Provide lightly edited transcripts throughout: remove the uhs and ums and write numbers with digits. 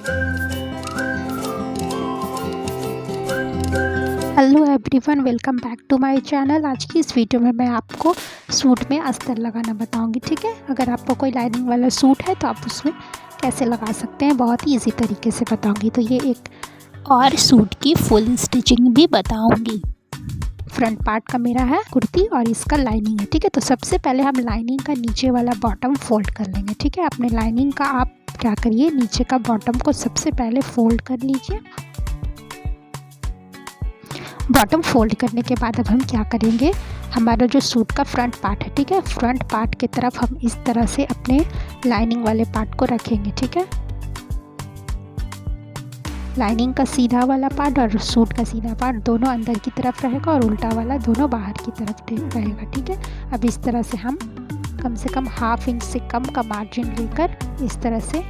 Hello everyone, welcome back to my channel. आज की इस वीडियो में मैं आपको सूट में अस्तर लगाना बताऊंगी। ठीक है, अगर आपको कोई लाइनिंग वाला सूट है तो आप उसमें कैसे लगा सकते हैं, बहुत ही इजी तरीके से बताऊंगी। तो ये एक और सूट की फुल स्टिचिंग भी बताऊंगी। फ्रंट पार्ट का मेरा है कुर्ती और इसका लाइनिंग है। ठीक है, तो सबसे पहले हम लाइनिंग का नीचे वाला बॉटम फोल्ड कर लेंगे। ठीक है, अपने लाइनिंग का आप क्या करिए, नीचे का बॉटम को सबसे पहले फोल्ड कर लीजिए। बॉटम फोल्ड करने के बाद अब हम क्या करेंगे, हमारा जो सूट का फ्रंट पार्ट है, ठीक है, फ्रंट पार्ट की तरफ हम इस तरह से अपने लाइनिंग वाले पार्ट को रखेंगे। ठीक है, लाइनिंग का सीधा वाला पार्ट और सूट का सीधा पार्ट दोनों अंदर की तरफ रहेगा और उल्टा वाला दोनों बाहर की तरफ रहेगा। ठीक है, अब इस तरह से हम कम से कम ½ इंच से कम का मार्जिन लेकर इस तरह से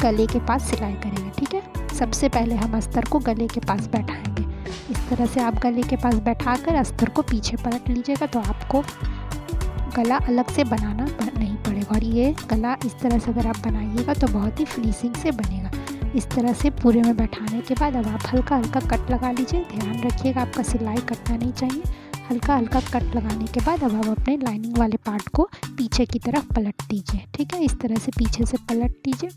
गले के पास सिलाई करेंगे। ठीक है, सबसे पहले हम अस्तर को गले के पास बैठाएंगे। इस तरह से आप गले के पास बैठाकर अस्तर को पीछे पलट लीजिएगा तो आपको गला अलग से बनाना नहीं पड़ेगा। और ये गला इस तरह से अगर आप बनाइएगा तो बहुत ही फिनिशिंग से बनेगा। इस तरह से पूरे में बैठाने के बाद अब आप हल्का हल्का कट लगा लीजिए। ध्यान रखिएगा आपका सिलाई कटना नहीं चाहिए। हल्का हल्का कट लगाने के बाद अब आप अपने लाइनिंग वाले पार्ट को पीछे की तरफ पलट दीजिए। ठीक है, इस तरह से पीछे से पलट दीजिए।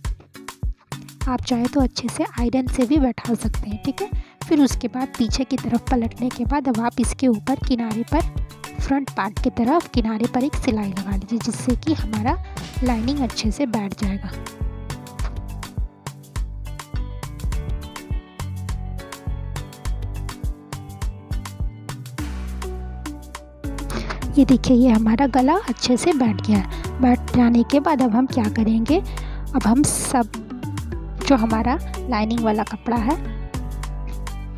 आप चाहे तो अच्छे से आयरन से भी बैठा सकते हैं। ठीक है, फिर उसके बाद पीछे की तरफ पलटने के बाद अब आप इसके ऊपर किनारे पर फ्रंट पार्ट की तरफ किनारे पर एक सिलाई लगा लीजिए, जिससे कि हमारा लाइनिंग अच्छे से बैठ जाएगा। ये देखिए, ये हमारा गला अच्छे से बैठ गया है। बैठ जाने के बाद अब हम क्या करेंगे, अब हम सब जो हमारा लाइनिंग वाला कपड़ा है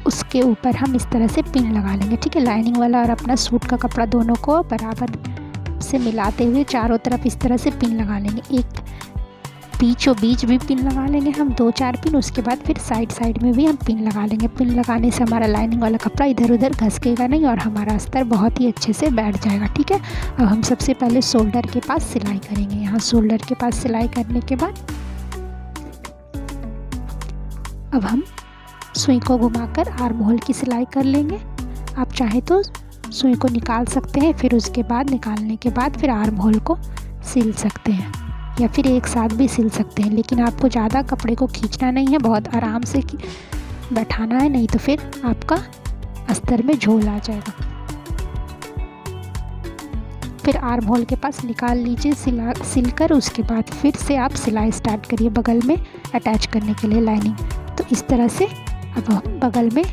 उसके ऊपर हम इस तरह से पिन लगा लेंगे। ठीक है, लाइनिंग वाला और अपना सूट का कपड़ा दोनों को बराबर से मिलाते हुए चारों तरफ इस तरह से पिन लगा लेंगे। एक बीचों बीच भी पिन लगा लेंगे हम 2-4 पिन। उसके बाद फिर साइड साइड में भी हम पिन लगा लेंगे। पिन लगाने से हमारा लाइनिंग वाला कपड़ा इधर उधर घसकेगा नहीं और हमारा अस्तर बहुत ही अच्छे से बैठ जाएगा। ठीक है, अब हम सबसे पहले शोल्डर के पास सिलाई करेंगे। यहाँ शोल्डर के पास सिलाई करने के बाद अब हम सुई को घुमाकर आर्म होल की सिलाई कर लेंगे। आप चाहे तो सुई को निकाल सकते हैं, फिर उसके बाद निकालने के बाद फिर आर्म होल को सिल सकते हैं या फिर एक साथ भी सिल सकते हैं। लेकिन आपको ज़्यादा कपड़े को खींचना नहीं है, बहुत आराम से बैठाना है, नहीं तो फिर आपका अस्तर में झोल आ जाएगा। फिर आर्म होल के पास निकाल लीजिए सिलकर। उसके बाद फिर से आप सिलाई स्टार्ट करिए बगल में अटैच करने के लिए लाइनिंग। तो इस तरह से अब हम बगल में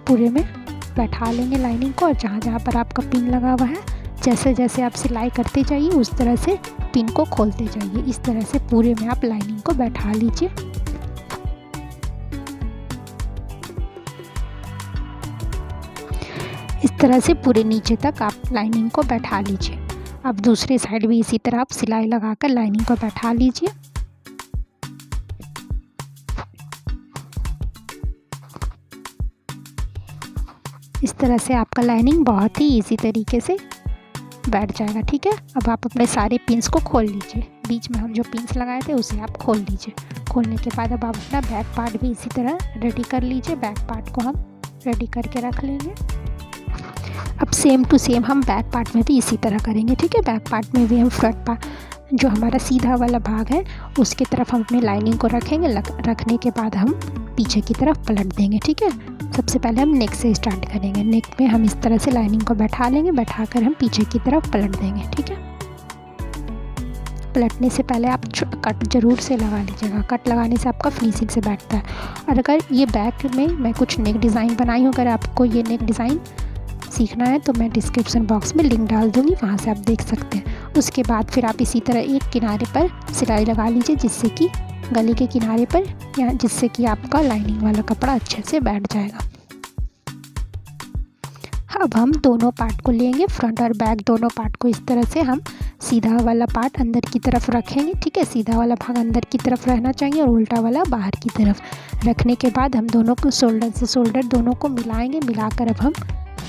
पूरे में बैठा लेंगे लाइनिंग को। और जहाँ जहाँ पर आपका पिन लगा हुआ है, जैसे जैसे आप सिलाई करते जाइए उस तरह से पिन को खोलते जाइए। इस तरह से पूरे में आप लाइनिंग को बैठा लीजिए। इस तरह से पूरे नीचे तक आप लाइनिंग को बैठा लीजिए। अब दूसरी साइड भी इसी तरह आप सिलाई लगाकर लाइनिंग को बैठा लीजिए। इस तरह से आपका लाइनिंग बहुत ही इजी तरीके से बैठ जाएगा। ठीक है, अब आप अपने सारे पिन्स को खोल लीजिए। बीच में हम जो पिन्स लगाए थे उसे आप खोल लीजिए। खोलने के बाद अब आप अपना बैक पार्ट भी इसी तरह रेडी कर लीजिए। बैक पार्ट को हम रेडी करके रख लेंगे। अब सेम टू सेम हम बैक पार्ट में भी इसी तरह करेंगे। ठीक है, बैक पार्ट में भी हम फ्रंट पार्ट जो हमारा सीधा वाला भाग है उसकी तरफ हम अपनी लाइनिंग को रखेंगे। रखने के बाद हम पीछे की तरफ पलट देंगे। ठीक है, सबसे पहले हम नेक से स्टार्ट करेंगे। नेक में हम इस तरह से लाइनिंग को बैठा लेंगे, बैठाकर हम पीछे की तरफ पलट देंगे। ठीक है, पलटने से पहले आप कट जरूर से लगा लीजिएगा। कट लगाने से आपका फिनिशिंग से बैठता है। और अगर ये बैक में मैं कुछ नेक डिज़ाइन बनाई हूँ, अगर आपको ये नेक डिज़ाइन सीखना है तो मैं डिस्क्रिप्शन बॉक्स में लिंक डाल दूँगी, वहाँ से आप देख सकते हैं। उसके बाद फिर आप इसी तरह एक किनारे पर सिलाई लगा लीजिए, जिससे कि गले के किनारे पर, या जिससे कि आपका लाइनिंग वाला कपड़ा अच्छे से बैठ जाएगा। अब हम दोनों पार्ट को लेंगे, फ्रंट और बैक दोनों पार्ट को इस तरह से हम सीधा वाला पार्ट अंदर की तरफ रखेंगे। ठीक है, सीधा वाला भाग अंदर की तरफ रहना चाहिए और उल्टा वाला बाहर की तरफ। रखने के बाद हम दोनों को शोल्डर से शोल्डर दोनों को मिलाएंगे। मिलाकर अब हम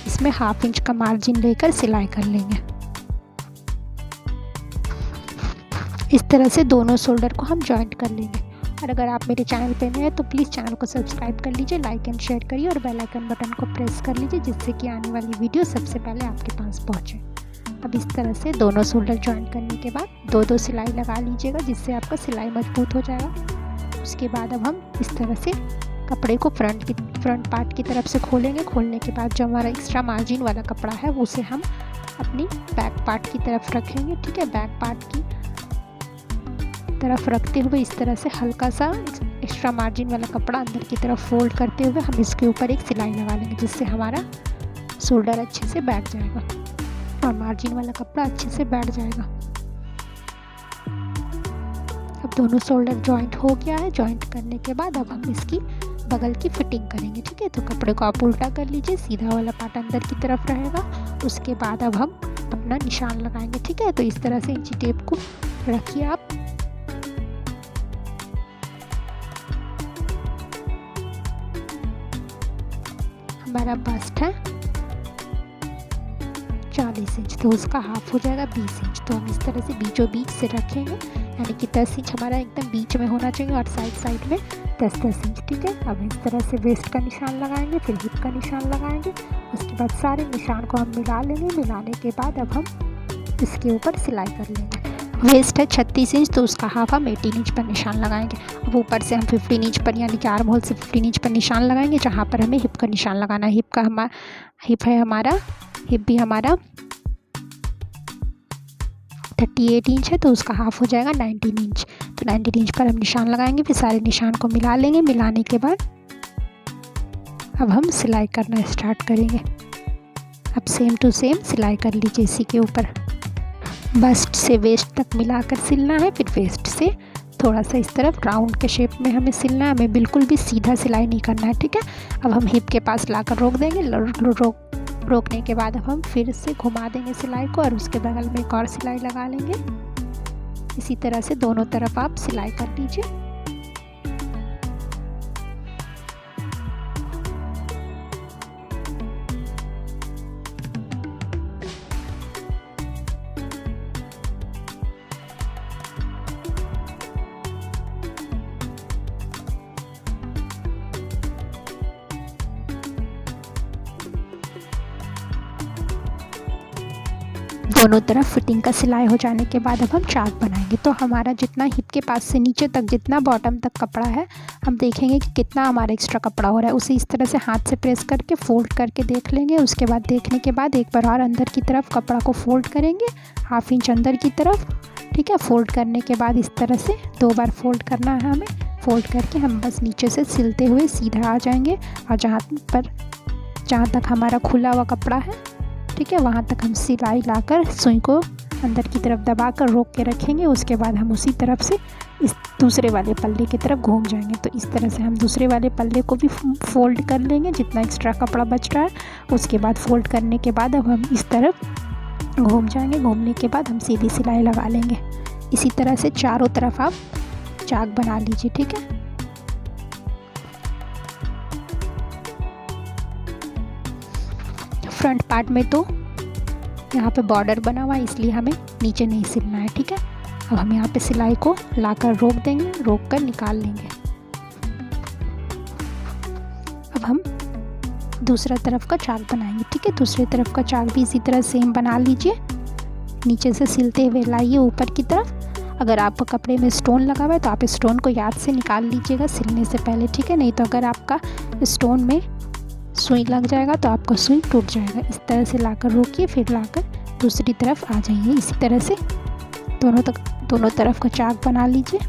इसमें ½ इंच का मार्जिन लेकर सिलाई कर लेंगे। इस तरह से दोनों शोल्डर को हम जॉइंट कर लेंगे। और अगर आप मेरे चैनल पे नए हैं तो प्लीज़ चैनल को सब्सक्राइब कर लीजिए, लाइक एंड शेयर करिए और बेल आइकन बटन को प्रेस कर लीजिए, जिससे कि आने वाली वीडियो सबसे पहले आपके पास पहुँचे। अब इस तरह से दोनों शोल्डर ज्वाइन करने के बाद दो दो सिलाई लगा लीजिएगा, जिससे आपका सिलाई मजबूत हो जाएगा। उसके बाद अब हम इस तरह से कपड़े को फ्रंट पार्ट की तरफ से खोलेंगे। खोलने के बाद जो हमारा एक्स्ट्रा मार्जिन वाला कपड़ा है उसे हम अपनी बैक पार्ट की तरफ रखेंगे। ठीक है, बैक पार्ट की तरफ रखते हुए इस तरह से हल्का सा एक्स्ट्रा मार्जिन वाला कपड़ा अंदर की तरफ फोल्ड करते हुए हम इसके ऊपर एक सिलाई लगा लेंगे, जिससे हमारा शोल्डर अच्छे से बैठ जाएगा और मार्जिन वाला कपड़ा अच्छे से बैठ जाएगा। अब दोनों शोल्डर जॉइंट हो गया है। जॉइंट करने के बाद अब हम इसकी बगल की फिटिंग करेंगे। ठीक है, तो कपड़े को आप उल्टा कर लीजिए, सीधा वाला पार्ट अंदर की तरफ रहेगा। उसके बाद अब हम अपना निशान लगाएंगे। ठीक है, तो इस तरह से इंची टेप को रखिए आप। हमारा बस्ट है 40 इंच, तो उसका हाफ हो जाएगा 20 इंच। तो हम इस तरह से बीचों बीच से रखेंगे, यानी कि 10 इंच हमारा एकदम बीच में होना चाहिए और साइड में 10-10 इंच। ठीक है, अब इस तरह से वेस्ट का निशान लगाएंगे, फिर हिप का निशान लगाएंगे। उसके बाद सारे निशान को हम मिला लेंगे। मिलाने के बाद अब हम इसके ऊपर सिलाई कर लेंगे। वेस्ट है 36 इंच, तो उसका हाफ हम 18 इंच पर निशान लगाएंगे। अब ऊपर से हम 15 इंच पर, यानी कि आर्म होल से 15 इंच पर निशान लगाएंगे, जहाँ पर हमें हिप का निशान लगाना है। हिप भी हमारा 38 इंच है, तो उसका हाफ हो जाएगा 19 इंच। तो 19 इंच पर हम निशान लगाएंगे, फिर सारे निशान को मिला लेंगे। मिलाने के बाद अब हम सिलाई करना स्टार्ट करेंगे। अब सेम टू सेम सिलाई कर लीजिए इसी के ऊपर। बस्ट से वेस्ट तक मिलाकर सिलना है, फिर वेस्ट से थोड़ा सा इस तरफ राउंड के शेप में हमें सिलना है। हमें बिल्कुल भी सीधा सिलाई नहीं करना है। ठीक है, अब हम हिप के पास लाकर रोक देंगे। रोकने के बाद अब हम फिर से घुमा देंगे सिलाई को और उसके बगल में एक और सिलाई लगा लेंगे। इसी तरह से दोनों तरफ आप सिलाई कर लीजिए। दोनों तरफ फिटिंग का सिलाई हो जाने के बाद अब हम चाक बनाएंगे। तो हमारा जितना हिप के पास से नीचे तक, जितना बॉटम तक कपड़ा है, हम देखेंगे कि कितना हमारा एक्स्ट्रा कपड़ा हो रहा है। उसे इस तरह से हाथ से प्रेस करके फोल्ड करके देख लेंगे। उसके बाद देखने के बाद एक बार और अंदर की तरफ कपड़ा को फोल्ड करेंगे, 1/2 इंच अंदर की तरफ। ठीक है, फोल्ड करने के बाद इस तरह से 2 बार फोल्ड करना है हमें। फोल्ड करके हम बस नीचे से सिलते हुए सीधा आ जाएंगे और जहाँ तक हमारा खुला हुआ कपड़ा है, ठीक है, वहाँ तक हम सिलाई लाकर सुई को अंदर की तरफ दबाकर रोक के रखेंगे। उसके बाद हम उसी तरफ से इस दूसरे वाले पल्ले की तरफ घूम जाएंगे। तो इस तरह से हम दूसरे वाले पल्ले को भी फोल्ड कर लेंगे, जितना एक्स्ट्रा कपड़ा बच रहा है। उसके बाद फोल्ड करने के बाद अब हम इस तरफ घूम जाएंगे। घूमने के बाद हम सीधी सिलाई लगा लेंगे। इसी तरह से चारों तरफ आप चाक बना लीजिए। ठीक है, फ्रंट पार्ट में तो यहाँ पे बॉर्डर बना हुआ है, इसलिए हमें नीचे नहीं सिलना है। ठीक है, अब हम यहाँ पे सिलाई को लाकर रोक देंगे, रोक कर निकाल लेंगे। अब हम दूसरा तरफ का चाक बनाएंगे। ठीक है, दूसरी तरफ का चाक भी इसी तरह सेम बना लीजिए। नीचे से सिलते हुए लाइए ऊपर की तरफ। अगर आपको कपड़े में स्टोन लगा हुआ है तो आप स्टोन को याद से निकाल लीजिएगा सिलने से पहले। ठीक है, नहीं तो अगर आपका स्टोन में सुई लग जाएगा तो आपका सुई टूट जाएगा। इस तरह से लाकर रोकिए, फिर लाकर दूसरी तरफ आ जाइए। इसी तरह से दोनों तरफ का चाक बना लीजिए।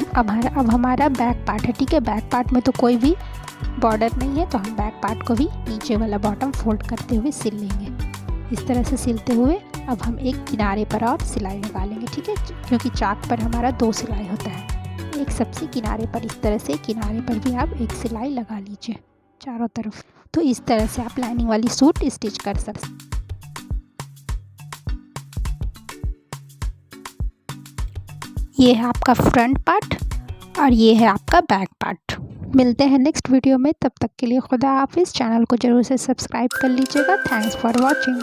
अब हमारा बैक पार्ट है। ठीक है, बैक पार्ट में तो कोई भी बॉर्डर नहीं है, तो हम बैक पार्ट को भी नीचे वाला बॉटम फोल्ड करते हुए सिल लेंगे। इस तरह से सिलते हुए अब हम एक किनारे पर और सिलाई लगा लेंगे। ठीक है, क्योंकि चाक पर हमारा 2 सिलाई होता है। एक सबसे किनारे पर, इस तरह से किनारे पर भी आप एक सिलाई लगा लीजिए चारों तरफ। तो इस तरह से आप लाइनिंग वाली सूट स्टिच कर सकते। ये है आपका फ्रंट पार्ट और ये है आपका बैक पार्ट। मिलते हैं नेक्स्ट वीडियो में, तब तक के लिए खुदा हाफिज़। चैनल को ज़रूर से सब्सक्राइब कर लीजिएगा। Thanks for watching.